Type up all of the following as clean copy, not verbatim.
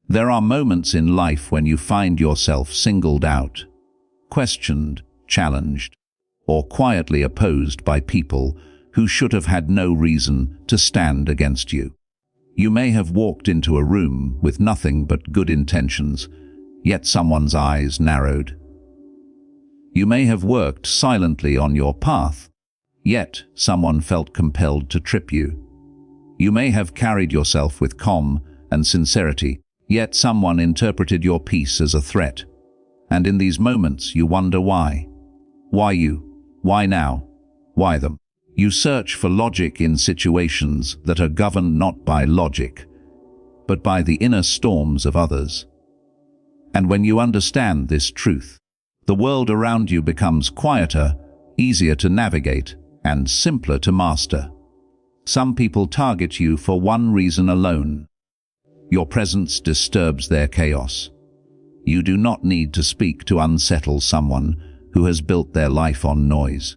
There are moments in life when you find yourself singled out, questioned, challenged, or quietly opposed by people who should have had no reason to stand against you. You may have walked into a room with nothing but good intentions, yet someone's eyes narrowed. You may have worked silently on your path, yet someone felt compelled to trip you. You may have carried yourself with calm and sincerity, yet someone interpreted your peace as a threat. And in these moments you wonder why. Why you? Why now? Why them? You search for logic in situations that are governed not by logic, but by the inner storms of others. And when you understand this truth, the world around you becomes quieter, easier to navigate, and simpler to master. Some people target you for one reason alone. Your presence disturbs their chaos. You do not need to speak to unsettle someone who has built their life on noise.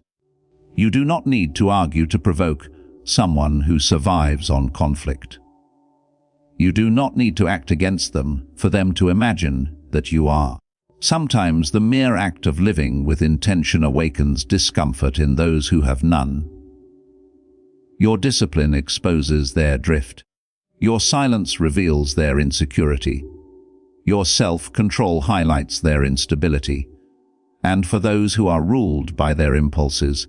You do not need to argue to provoke someone who survives on conflict. You do not need to act against them for them to imagine that you are. Sometimes the mere act of living with intention awakens discomfort in those who have none. Your discipline exposes their drift. Your silence reveals their insecurity. Your self-control highlights their instability. And for those who are ruled by their impulses,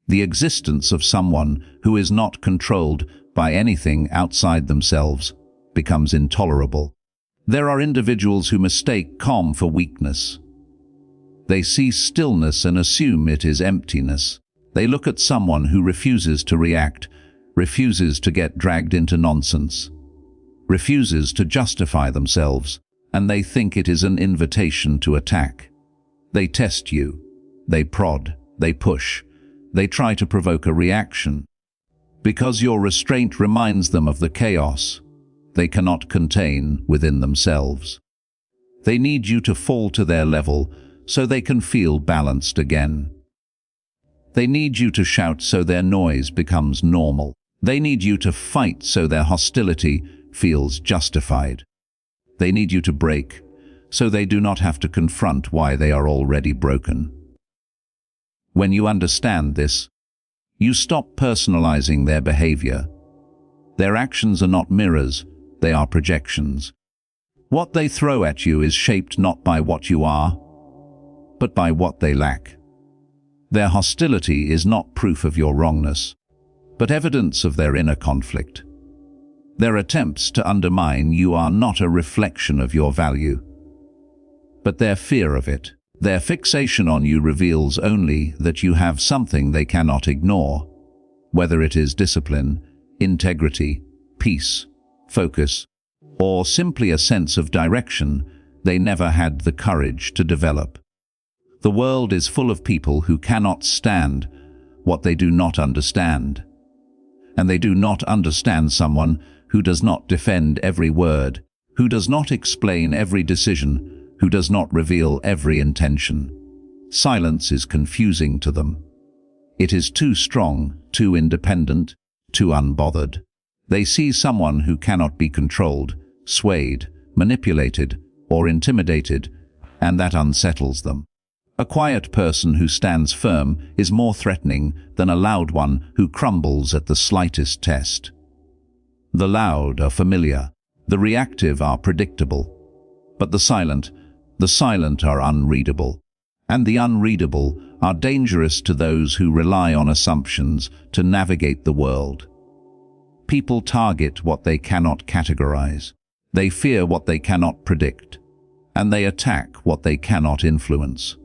the existence of someone who is not controlled by anything outside themselves becomes intolerable. There are individuals who mistake calm for weakness. They see stillness and assume it is emptiness. They look at someone who refuses to react, refuses to get dragged into nonsense, refuses to justify themselves, and they think it is an invitation to attack. They test you. They prod. They push. They try to provoke a reaction. Because your restraint reminds them of the chaos they cannot contain within themselves. They need you to fall to their level so they can feel balanced again. They need you to shout so their noise becomes normal. They need you to fight so their hostility feels justified. They need you to break so they do not have to confront why they are already broken. When you understand this, you stop personalizing their behavior. Their actions are not mirrors, they are projections. What they throw at you is shaped not by what you are, but by what they lack. Their hostility is not proof of your wrongness, but evidence of their inner conflict. Their attempts to undermine you are not a reflection of your value, but their fear of it. Their fixation on you reveals only that you have something they cannot ignore, whether it is discipline, integrity, peace, focus, or simply a sense of direction they never had the courage to develop. The world is full of people who cannot stand what they do not understand, and they do not understand someone who does not defend every word, who does not explain every decision, who does not reveal every intention. Silence is confusing to them. It is too strong, too independent, too unbothered. They see someone who cannot be controlled, swayed, manipulated, or intimidated, and that unsettles them. A quiet person who stands firm is more threatening than a loud one who crumbles at the slightest test. The loud are familiar, the reactive are predictable, but the silent are unreadable, and the unreadable are dangerous to those who rely on assumptions to navigate the world. People target what they cannot categorize, they fear what they cannot predict, and they attack what they cannot influence.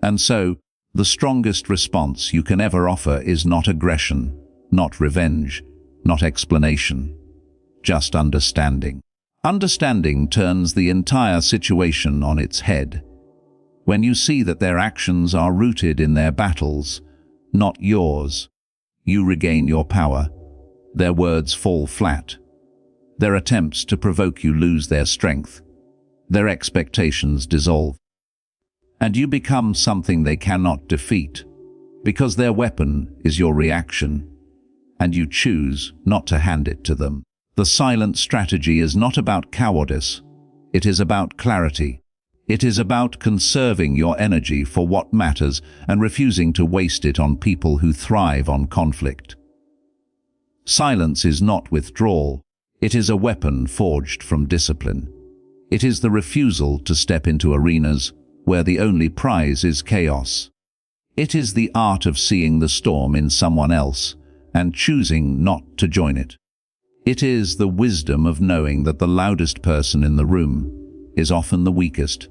And so, the strongest response you can ever offer is not aggression, not revenge, not explanation, just understanding. Understanding turns the entire situation on its head. When you see that their actions are rooted in their battles, not yours, you regain your power. Their words fall flat. Their attempts to provoke you lose their strength. Their expectations dissolve. And you become something they cannot defeat, because their weapon is your reaction, and you choose not to hand it to them. The silent strategy is not about cowardice, It is about clarity. It is about conserving your energy for what matters and refusing to waste it on people who thrive on conflict. Silence is not withdrawal. It is a weapon forged from discipline. It is the refusal to step into arenas where the only prize is chaos. It is the art of seeing the storm in someone else and choosing not to join it. It is the wisdom of knowing that the loudest person in the room is often the weakest,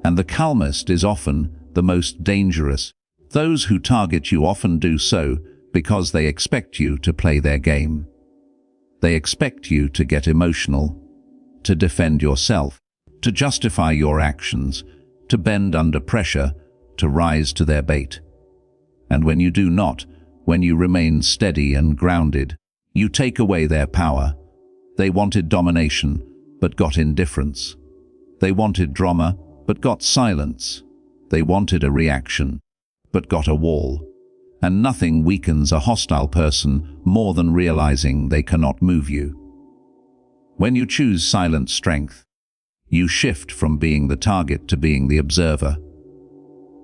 and the calmest is often the most dangerous. Those who target you often do so because they expect you to play their game. They expect you to get emotional, to defend yourself, to justify your actions, to bend under pressure, to rise to their bait. And when you do not, when you remain steady and grounded, you take away their power. They wanted domination, but got indifference. They wanted drama, but got silence. They wanted a reaction, but got a wall. And nothing weakens a hostile person more than realizing they cannot move you. When you choose silent strength, you shift from being the target to being the observer.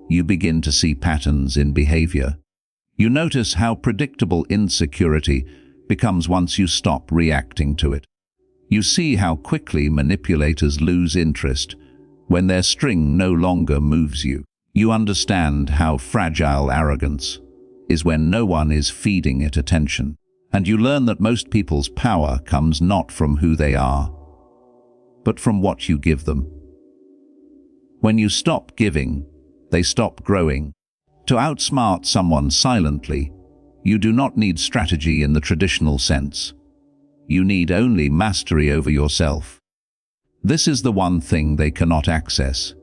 You begin to see patterns in behavior. You notice how predictable insecurity becomes once you stop reacting to it. You see how quickly manipulators lose interest when their string no longer moves you. You understand how fragile arrogance is when no one is feeding it attention. And you learn that most people's power comes not from who they are, but from what you give them. When you stop giving, they stop growing. To outsmart someone silently, you do not need strategy in the traditional sense. You need only mastery over yourself. This is the one thing they cannot access.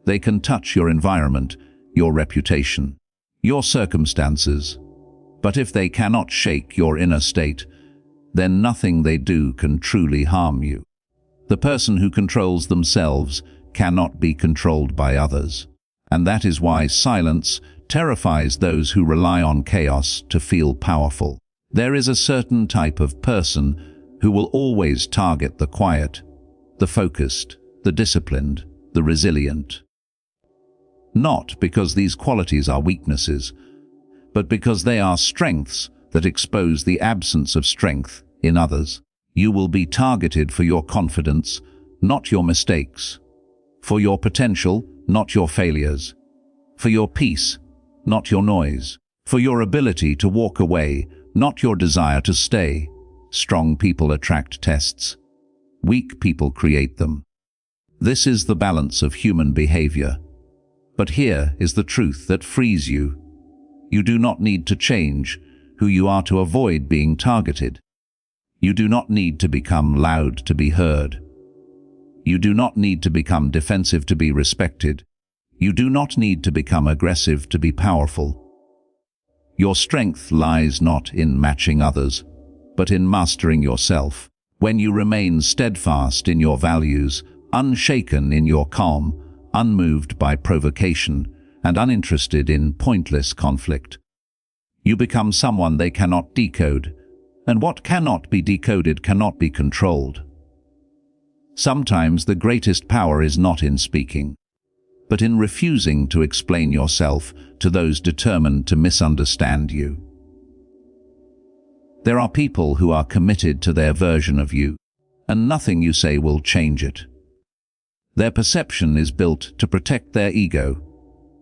They can touch your environment, your reputation, your circumstances, but if they cannot shake your inner state, then nothing they do can truly harm you. The person who controls themselves cannot be controlled by others, and that is why silence terrifies those who rely on chaos to feel powerful. There is a certain type of person who will always target the quiet, the focused, the disciplined, the resilient. Not because these qualities are weaknesses, but because they are strengths that expose the absence of strength in others. You will be targeted for your confidence, not your mistakes, for your potential, not your failures, for your peace, not your noise, for your ability to walk away, not your desire to stay. Strong people attract tests. Weak people create them. This is the balance of human behavior. But here is the truth that frees you. You do not need to change who you are to avoid being targeted. You do not need to become loud to be heard. You do not need to become defensive to be respected. You do not need to become aggressive to be powerful. Your strength lies not in matching others, but in mastering yourself. When you remain steadfast in your values, unshaken in your calm, unmoved by provocation, and uninterested in pointless conflict, you become someone they cannot decode, and what cannot be decoded cannot be controlled. Sometimes the greatest power is not in speaking, but in refusing to explain yourself to those determined to misunderstand you. There are people who are committed to their version of you, and nothing you say will change it. Their perception is built to protect their ego,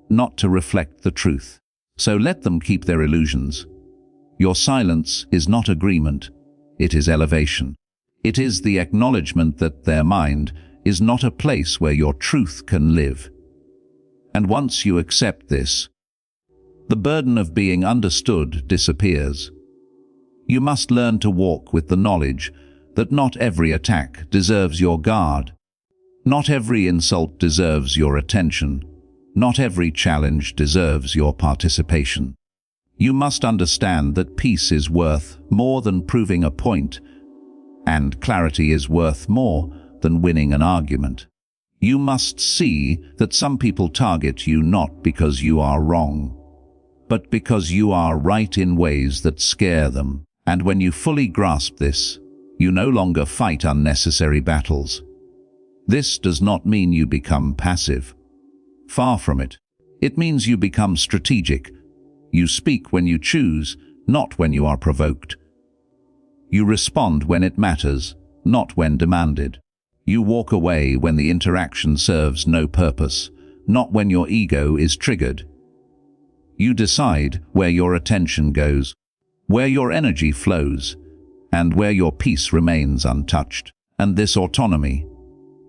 not to reflect the truth. So let them keep their illusions. Your silence is not agreement, it is elevation. It is the acknowledgement that their mind is not a place where your truth can live. And once you accept this, the burden of being understood disappears. You must learn to walk with the knowledge that not every attack deserves your guard. Not every insult deserves your attention. Not every challenge deserves your participation. You must understand that peace is worth more than proving a point, and clarity is worth more than winning an argument. You must see that some people target you not because you are wrong, but because you are right in ways that scare them. And when you fully grasp this, you no longer fight unnecessary battles. This does not mean you become passive. Far from it. It means you become strategic. You speak when you choose, not when you are provoked. You respond when it matters, not when demanded. You walk away when the interaction serves no purpose, not when your ego is triggered. You decide where your attention goes, where your energy flows, and where your peace remains untouched. And this autonomy,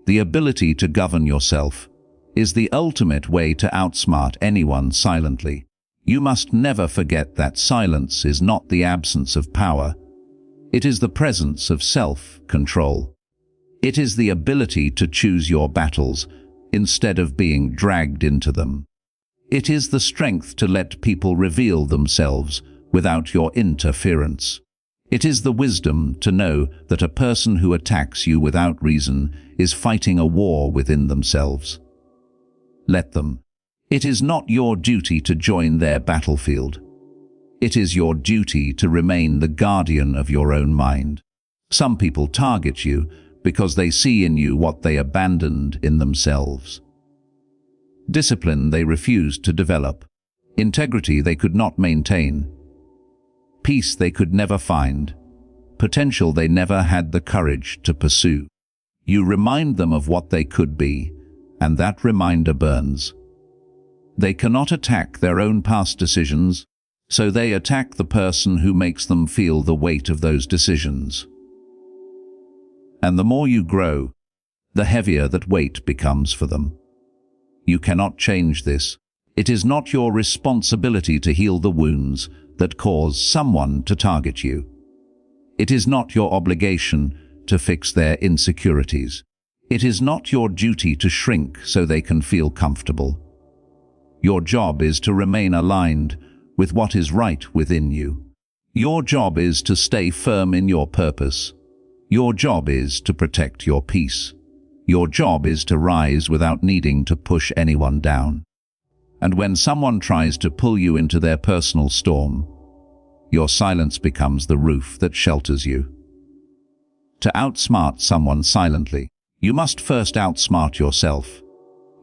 the ability to govern yourself, is the ultimate way to outsmart anyone silently. You must never forget that silence is not the absence of power. It is the presence of self-control. It is the ability to choose your battles instead of being dragged into them. It is the strength to let people reveal themselves without your interference. It is the wisdom to know that a person who attacks you without reason is fighting a war within themselves. Let them. It is not your duty to join their battlefield. It is your duty to remain the guardian of your own mind. Some people target you because they see in you what they abandoned in themselves. Discipline they refused to develop. Integrity they could not maintain. Peace they could never find. Potential they never had the courage to pursue. You remind them of what they could be, and that reminder burns. They cannot attack their own past decisions, so they attack the person who makes them feel the weight of those decisions. And the more you grow, the heavier that weight becomes for them. You cannot change this. It is not your responsibility to heal the wounds that cause someone to target you. It is not your obligation to fix their insecurities. It is not your duty to shrink so they can feel comfortable. Your job is to remain aligned with what is right within you. Your job is to stay firm in your purpose. Your job is to protect your peace. Your job is to rise without needing to push anyone down. And when someone tries to pull you into their personal storm, your silence becomes the roof that shelters you. To outsmart someone silently, you must first outsmart yourself.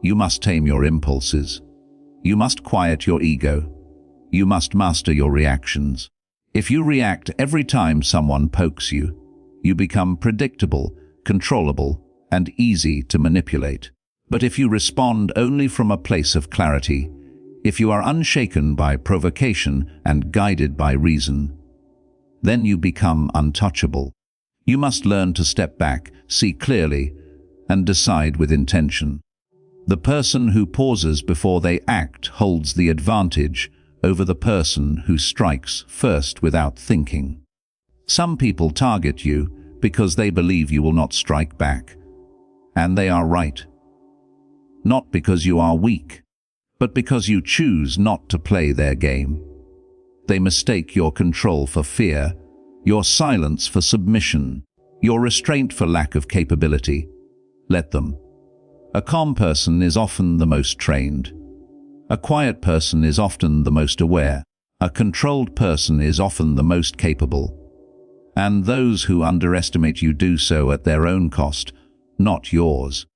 You must tame your impulses. You must quiet your ego. You must master your reactions. If you react every time someone pokes you, you become predictable, controllable, and easy to manipulate. But if you respond only from a place of clarity, if you are unshaken by provocation and guided by reason, then you become untouchable. You must learn to step back, see clearly, and decide with intention. The person who pauses before they act holds the advantage over the person who strikes first without thinking. Some people target you because they believe you will not strike back. And they are right. Not because you are weak, but because you choose not to play their game. They mistake your control for fear, your silence for submission, your restraint for lack of capability. Let them. A calm person is often the most trained. A quiet person is often the most aware. A controlled person is often the most capable. And those who underestimate you do so at their own cost, not yours.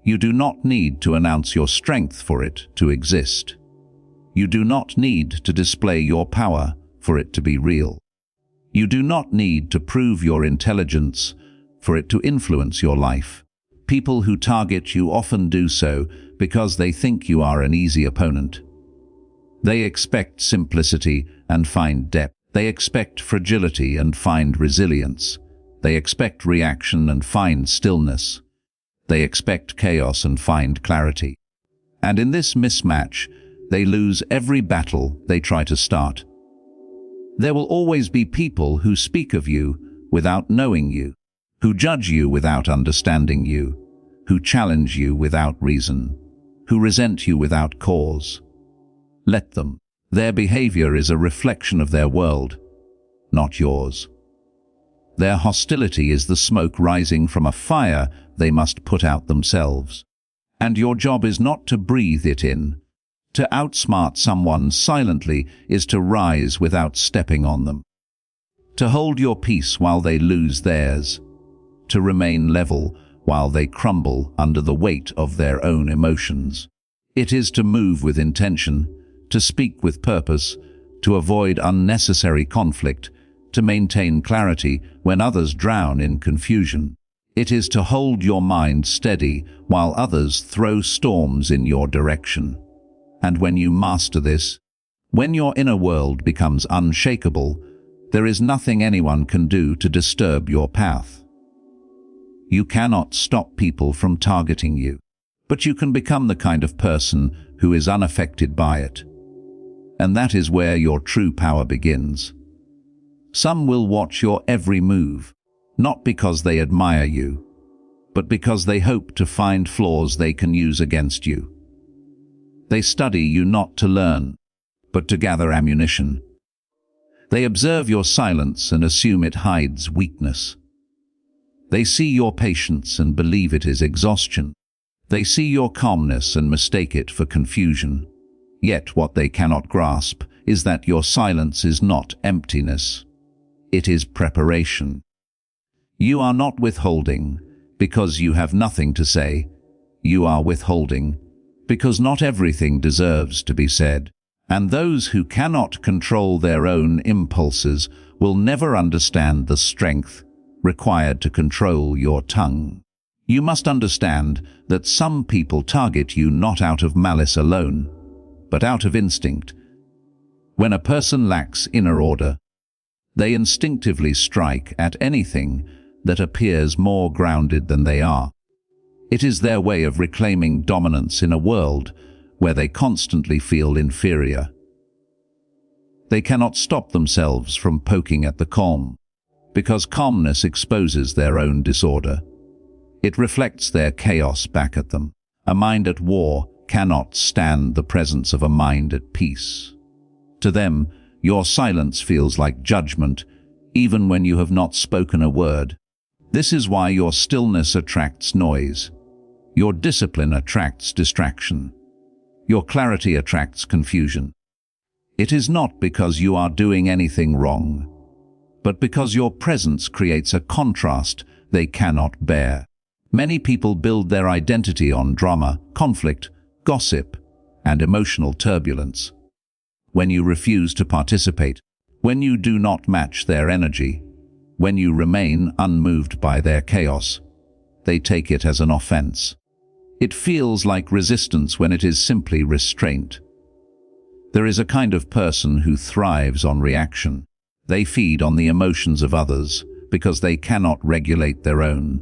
You do not need to announce your strength for it to exist. You do not need to display your power for it to be real. You do not need to prove your intelligence for it to influence your life. People who target you often do so because they think you are an easy opponent. They expect simplicity and find depth. They expect fragility and find resilience. They expect reaction and find stillness. They expect chaos and find clarity. And in this mismatch, they lose every battle they try to start. There will always be people who speak of you without knowing you, who judge you without understanding you, who challenge you without reason, who resent you without cause. Let them. Their behavior is a reflection of their world, not yours. Their hostility is the smoke rising from a fire they must put out themselves. And your job is not to breathe it in. To outsmart someone silently is to rise without stepping on them. To hold your peace while they lose theirs. To remain level while they crumble under the weight of their own emotions. It is to move with intention, to speak with purpose, to avoid unnecessary conflict, to maintain clarity when others drown in confusion. It is to hold your mind steady while others throw storms in your direction. And when you master this, when your inner world becomes unshakable, there is nothing anyone can do to disturb your path. You cannot stop people from targeting you, but you can become the kind of person who is unaffected by it. And that is where your true power begins. Some will watch your every move, not because they admire you, but because they hope to find flaws they can use against you. They study you not to learn, but to gather ammunition. They observe your silence and assume it hides weakness. They see your patience and believe it is exhaustion. They see your calmness and mistake it for confusion. Yet what they cannot grasp is that your silence is not emptiness. It is preparation. You are not withholding because you have nothing to say. You are withholding because not everything deserves to be said. And those who cannot control their own impulses will never understand the strength required to control your tongue. You must understand that some people target you not out of malice alone, but out of instinct. When a person lacks inner order, they instinctively strike at anything that appears more grounded than they are. It is their way of reclaiming dominance in a world where they constantly feel inferior. They cannot stop themselves from poking at the calm, because calmness exposes their own disorder. It reflects their chaos back at them. A mind at war cannot stand the presence of a mind at peace. To them, your silence feels like judgment, even when you have not spoken a word. This is why your stillness attracts noise. Your discipline attracts distraction. Your clarity attracts confusion. It is not because you are doing anything wrong, but because your presence creates a contrast they cannot bear. Many people build their identity on drama, conflict, gossip, and emotional turbulence. When you refuse to participate, when you do not match their energy, when you remain unmoved by their chaos, they take it as an offense. It feels like resistance when it is simply restraint. There is a kind of person who thrives on reaction. They feed on the emotions of others because they cannot regulate their own.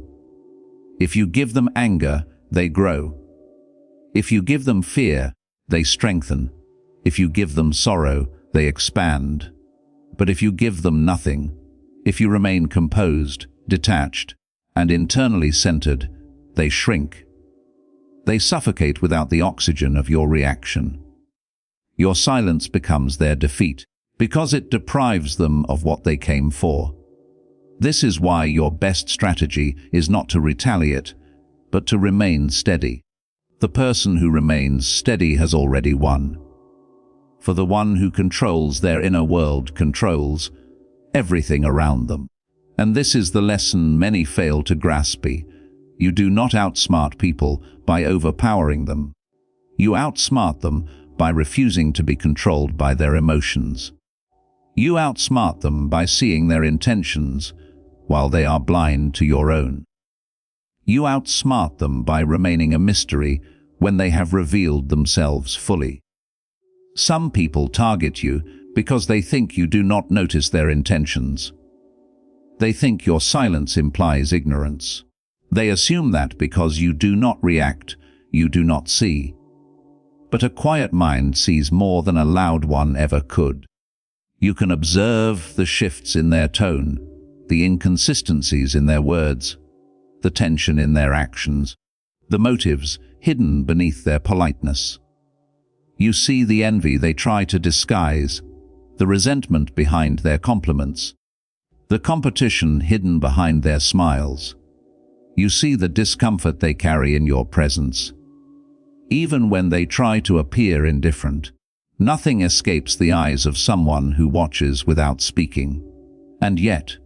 If you give them anger, they grow. If you give them fear, they strengthen. If you give them sorrow, they expand. But if you give them nothing, if you remain composed, detached, and internally centered, they shrink. They suffocate without the oxygen of your reaction. Your silence becomes their defeat, because it deprives them of what they came for. This is why your best strategy is not to retaliate, but to remain steady. The person who remains steady has already won. For the one who controls their inner world controls everything around them. And this is the lesson many fail to grasp. You do not outsmart people by overpowering them. You outsmart them by refusing to be controlled by their emotions. You outsmart them by seeing their intentions while they are blind to your own. You outsmart them by remaining a mystery when they have revealed themselves fully. Some people target you because they think you do not notice their intentions. They think your silence implies ignorance. They assume that because you do not react, you do not see. But a quiet mind sees more than a loud one ever could. You can observe the shifts in their tone, the inconsistencies in their words, the tension in their actions, the motives hidden beneath their politeness. You see the envy they try to disguise, the resentment behind their compliments, the competition hidden behind their smiles. You see the discomfort they carry in your presence. Even when they try to appear indifferent, nothing escapes the eyes of someone who watches without speaking. And yet,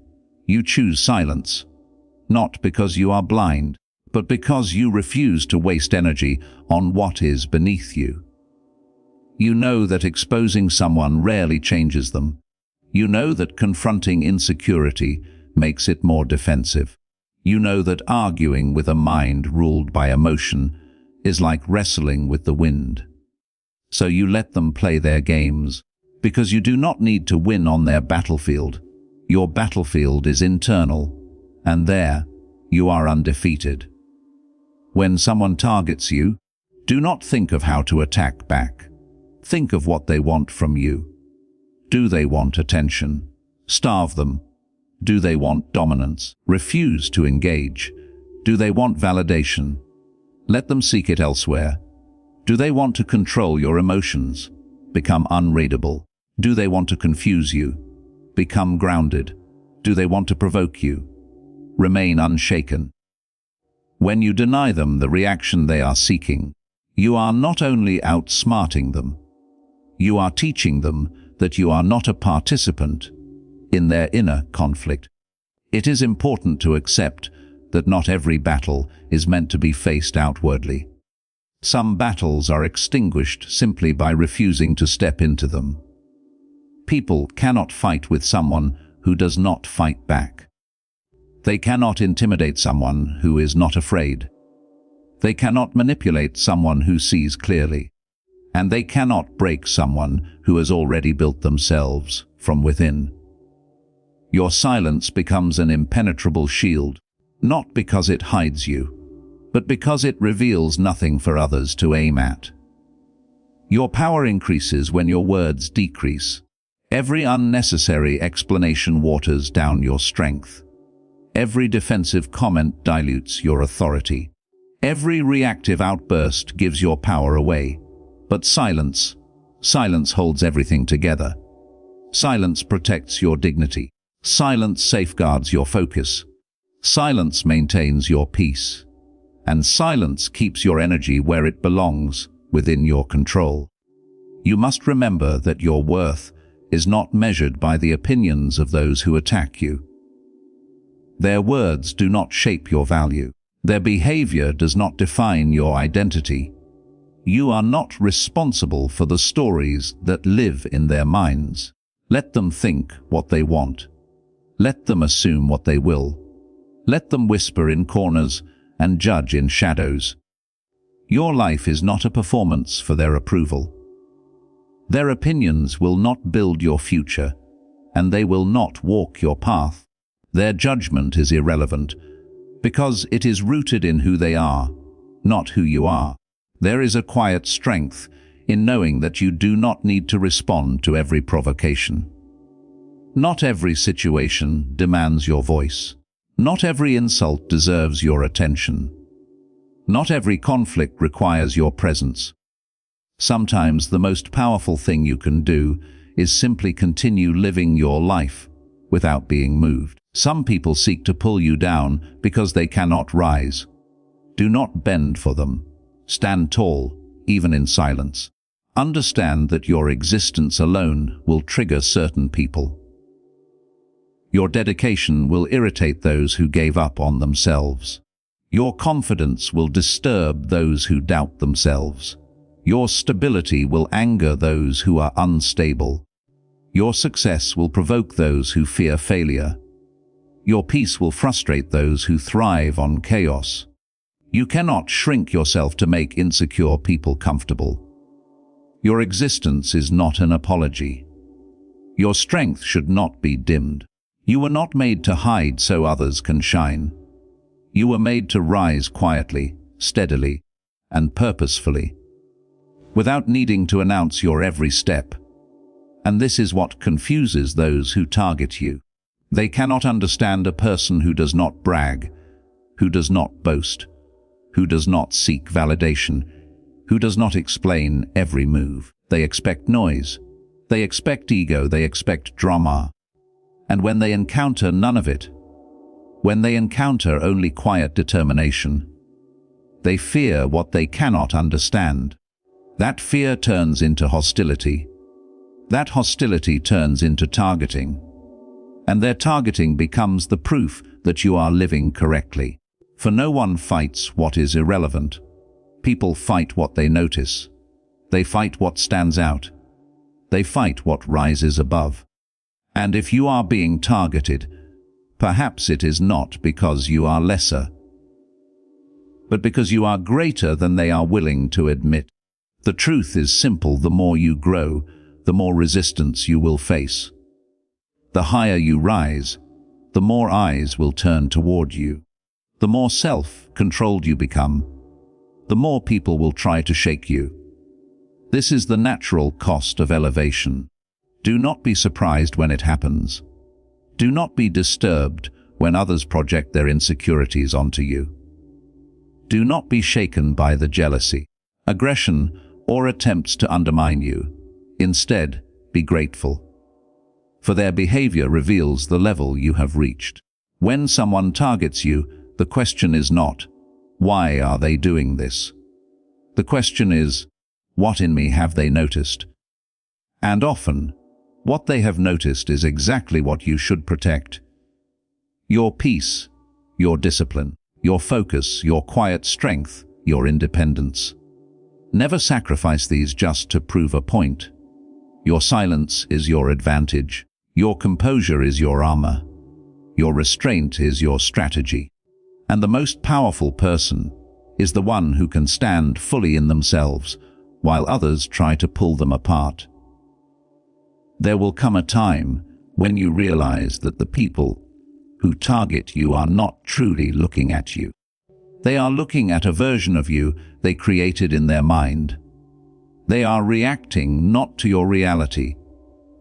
you choose silence, not because you are blind, but because you refuse to waste energy on what is beneath you. You know that exposing someone rarely changes them. You know that confronting insecurity makes it more defensive. You know that arguing with a mind ruled by emotion is like wrestling with the wind. So you let them play their games, because you do not need to win on their battlefield. Your battlefield is internal, and there you are undefeated. When someone targets you, do not think of how to attack back. Think of what they want from you. Do they want attention? Starve them. Do they want dominance? Refuse to engage. Do they want validation? Let them seek it elsewhere. Do they want to control your emotions? Become unreadable. Do they want to confuse you? Become grounded. Do they want to provoke you? Remain unshaken. When you deny them the reaction they are seeking, you are not only outsmarting them, you are teaching them that you are not a participant in their inner conflict. It is important to accept that not every battle is meant to be faced outwardly. Some battles are extinguished simply by refusing to step into them. People cannot fight with someone who does not fight back. They cannot intimidate someone who is not afraid. They cannot manipulate someone who sees clearly. And they cannot break someone who has already built themselves from within. Your silence becomes an impenetrable shield, not because it hides you, but because it reveals nothing for others to aim at. Your power increases when your words decrease. Every unnecessary explanation waters down your strength. Every defensive comment dilutes your authority. Every reactive outburst gives your power away. But silence holds everything together. Silence protects your dignity. Silence safeguards your focus. Silence maintains your peace. And silence keeps your energy where it belongs, within your control. You must remember that your worth is not measured by the opinions of those who attack you. Their words do not shape your value. Their behavior does not define your identity. You are not responsible for the stories that live in their minds. Let them think what they want. Let them assume what they will. Let them whisper in corners and judge in shadows. Your life is not a performance for their approval. Their opinions will not build your future, and they will not walk your path. Their judgment is irrelevant, because it is rooted in who they are, not who you are. There is a quiet strength in knowing that you do not need to respond to every provocation. Not every situation demands your voice. Not every insult deserves your attention. Not every conflict requires your presence. Sometimes the most powerful thing you can do is simply continue living your life without being moved. Some people seek to pull you down because they cannot rise. Do not bend for them. Stand tall, even in silence. Understand that your existence alone will trigger certain people. Your dedication will irritate those who gave up on themselves. Your confidence will disturb those who doubt themselves. Your stability will anger those who are unstable. Your success will provoke those who fear failure. Your peace will frustrate those who thrive on chaos. You cannot shrink yourself to make insecure people comfortable. Your existence is not an apology. Your strength should not be dimmed. You were not made to hide so others can shine. You were made to rise quietly, steadily, and purposefully, without needing to announce your every step. And this is what confuses those who target you. They cannot understand a person who does not brag, who does not boast, who does not seek validation, who does not explain every move. They expect noise. They expect ego. They expect drama. And when they encounter none of it, when they encounter only quiet determination, they fear what they cannot understand. That fear turns into hostility. That hostility turns into targeting. And their targeting becomes the proof that you are living correctly. For no one fights what is irrelevant. People fight what they notice. They fight what stands out. They fight what rises above. And if you are being targeted, perhaps it is not because you are lesser, but because you are greater than they are willing to admit. The truth is simple: the more you grow, the more resistance you will face. The higher you rise, the more eyes will turn toward you. The more self-controlled you become, the more people will try to shake you. This is the natural cost of elevation. Do not be surprised when it happens. Do not be disturbed when others project their insecurities onto you. Do not be shaken by the jealousy, aggression, or attempts to undermine you. Instead, be grateful, for their behavior reveals the level you have reached. When someone targets you, the question is not, why are they doing this? The question is, what in me have they noticed? And often, what they have noticed is exactly what you should protect. Your peace, your discipline, your focus, your quiet strength, your independence. Never sacrifice these just to prove a point. Your silence is your advantage. Your composure is your armor. Your restraint is your strategy. And the most powerful person is the one who can stand fully in themselves while others try to pull them apart. There will come a time when you realize that the people who target you are not truly looking at you. They are looking at a version of you they created in their mind. They are reacting not to your reality,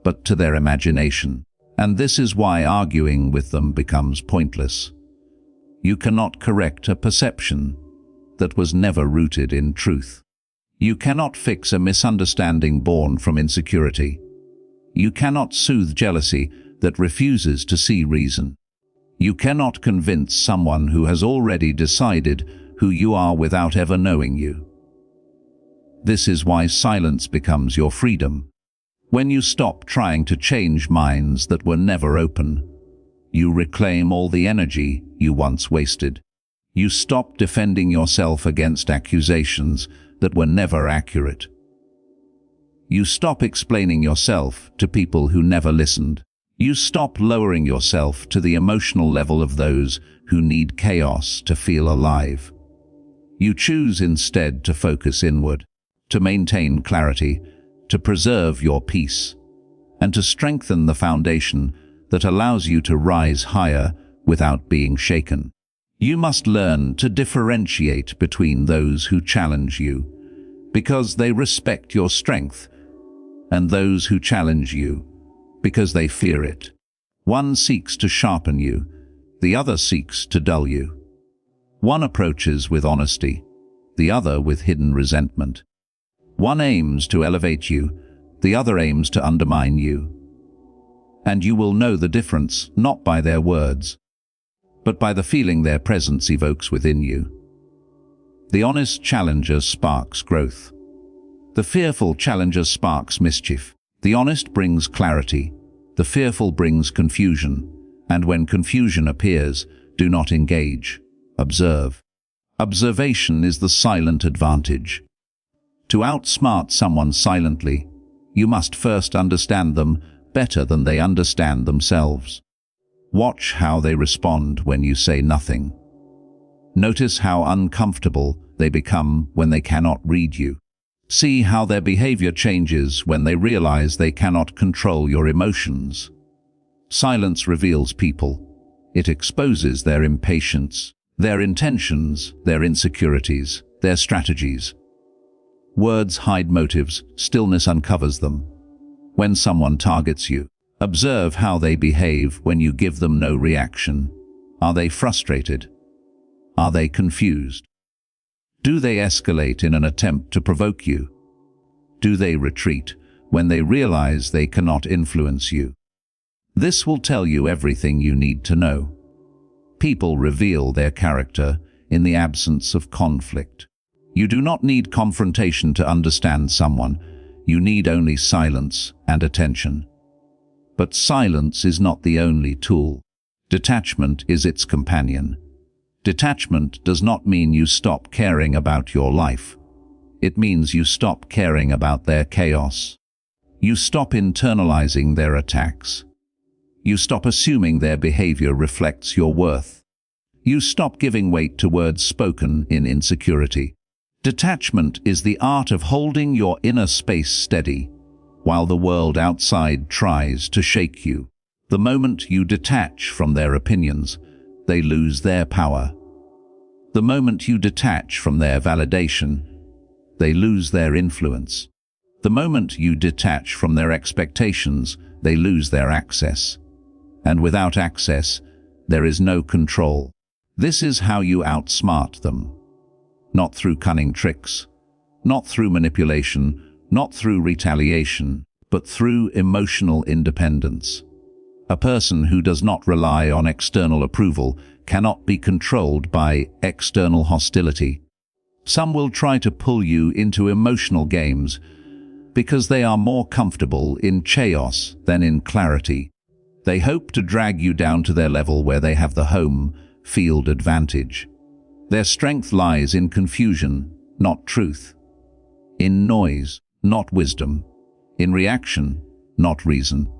but to their imagination. And this is why arguing with them becomes pointless. You cannot correct a perception that was never rooted in truth. You cannot fix a misunderstanding born from insecurity. You cannot soothe jealousy that refuses to see reason. You cannot convince someone who has already decided who you are without ever knowing you. This is why silence becomes your freedom. When you stop trying to change minds that were never open, you reclaim all the energy you once wasted. You stop defending yourself against accusations that were never accurate. You stop explaining yourself to people who never listened. You stop lowering yourself to the emotional level of those who need chaos to feel alive. You choose instead to focus inward, to maintain clarity, to preserve your peace, and to strengthen the foundation that allows you to rise higher without being shaken. You must learn to differentiate between those who challenge you, because they respect your strength, and those who challenge you, because they fear it. One seeks to sharpen you, the other seeks to dull you. One approaches with honesty, the other with hidden resentment. One aims to elevate you, the other aims to undermine you. And you will know the difference not by their words, but by the feeling their presence evokes within you. The honest challenger sparks growth. The fearful challenger sparks mischief. The honest brings clarity. The fearful brings confusion. And when confusion appears, do not engage. Observe. Observation is the silent advantage. To outsmart someone silently, you must first understand them better than they understand themselves. Watch how they respond when you say nothing. Notice how uncomfortable they become when they cannot read you. See how their behavior changes when they realize they cannot control your emotions. Silence reveals people. It exposes their impatience, their intentions, their insecurities, their strategies. Words hide motives, stillness uncovers them. When someone targets you, observe how they behave when you give them no reaction. Are they frustrated? Are they confused? Do they escalate in an attempt to provoke you? Do they retreat when they realize they cannot influence you? This will tell you everything you need to know. People reveal their character in the absence of conflict. You do not need confrontation to understand someone. You need only silence and attention. But silence is not the only tool. Detachment is its companion. Detachment does not mean you stop caring about your life. It means you stop caring about their chaos. You stop internalizing their attacks. You stop assuming their behavior reflects your worth. You stop giving weight to words spoken in insecurity. Detachment is the art of holding your inner space steady while the world outside tries to shake you. The moment you detach from their opinions, they lose their power. The moment you detach from their validation, they lose their influence. The moment you detach from their expectations, they lose their access. And without access, there is no control. This is how you outsmart them. Not through cunning tricks, not through manipulation, not through retaliation, but through emotional independence. A person who does not rely on external approval cannot be controlled by external hostility. Some will try to pull you into emotional games because they are more comfortable in chaos than in clarity. They hope to drag you down to their level where they have the home field advantage. Their strength lies in confusion, not truth. In noise, not wisdom. In reaction, not reason.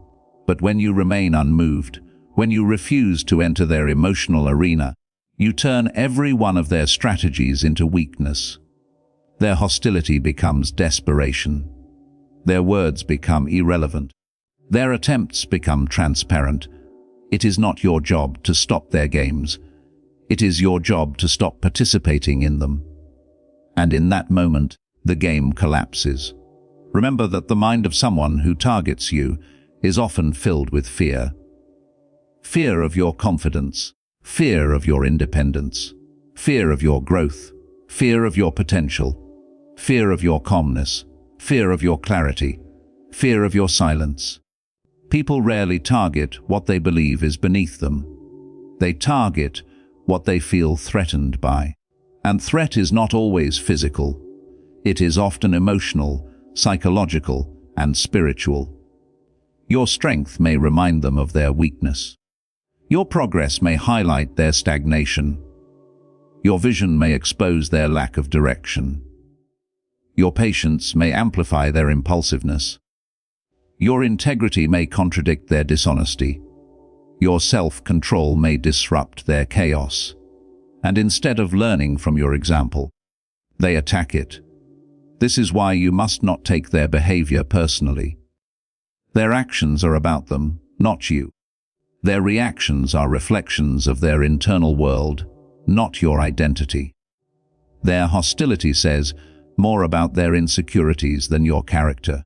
But when you remain unmoved, when you refuse to enter their emotional arena, you turn every one of their strategies into weakness. Their hostility becomes desperation. Their words become irrelevant. Their attempts become transparent. It is not your job to stop their games. It is your job to stop participating in them. And in that moment, the game collapses. Remember that the mind of someone who targets you is often filled with fear. Fear of your confidence, fear of your independence, fear of your growth, fear of your potential, fear of your calmness, fear of your clarity, fear of your silence. People rarely target what they believe is beneath them. They target what they feel threatened by. And threat is not always physical. It is often emotional, psychological, and spiritual. Your strength may remind them of their weakness. Your progress may highlight their stagnation. Your vision may expose their lack of direction. Your patience may amplify their impulsiveness. Your integrity may contradict their dishonesty. Your self-control may disrupt their chaos. And instead of learning from your example, they attack it. This is why you must not take their behavior personally. Their actions are about them, not you. Their reactions are reflections of their internal world, not your identity. Their hostility says more about their insecurities than your character.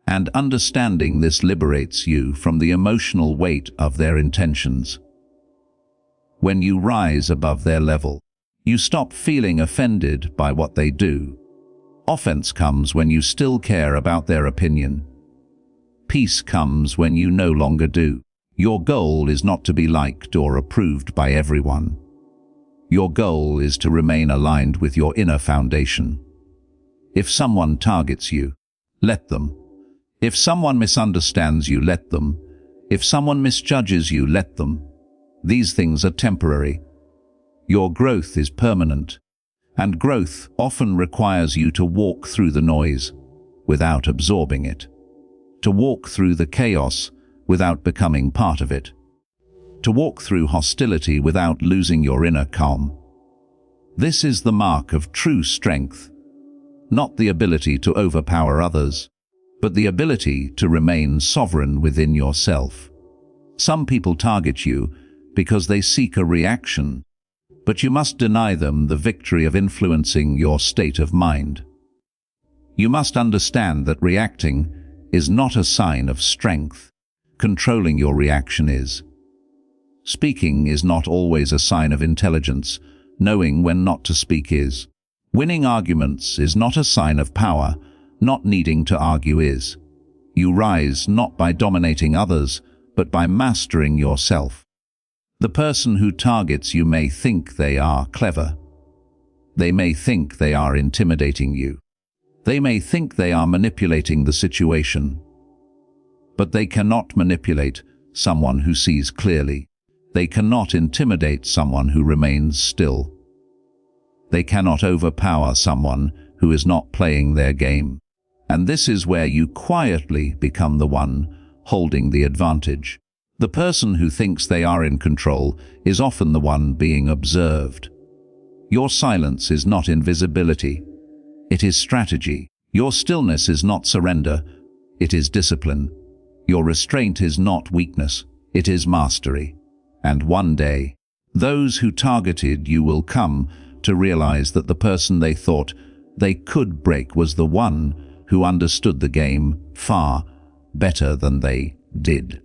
And understanding this liberates you from the emotional weight of their intentions. When you rise above their level, you stop feeling offended by what they do. Offense comes when you still care about their opinion. Peace comes when you no longer do. Your goal is not to be liked or approved by everyone. Your goal is to remain aligned with your inner foundation. If someone targets you, let them. If someone misunderstands you, let them. If someone misjudges you, let them. These things are temporary. Your growth is permanent, and growth often requires you to walk through the noise without absorbing it, to walk through the chaos without becoming part of it, to walk through hostility without losing your inner calm. This is the mark of true strength, not the ability to overpower others, but the ability to remain sovereign within yourself. Some people target you because they seek a reaction, but you must deny them the victory of influencing your state of mind. You must understand that reacting is not a sign of strength. Controlling your reaction is. Speaking is not always a sign of intelligence. Knowing when not to speak is. Winning arguments is not a sign of power. Not needing to argue is. You rise not by dominating others, but by mastering yourself. The person who targets you may think they are clever. They may think they are intimidating you. They may think they are manipulating the situation. But they cannot manipulate someone who sees clearly. They cannot intimidate someone who remains still. They cannot overpower someone who is not playing their game. And this is where you quietly become the one holding the advantage. The person who thinks they are in control is often the one being observed. Your silence is not invisibility. It is strategy. Your stillness is not surrender. It is discipline. Your restraint is not weakness. It is mastery. And one day, those who targeted you will come to realize that the person they thought they could break was the one who understood the game far better than they did.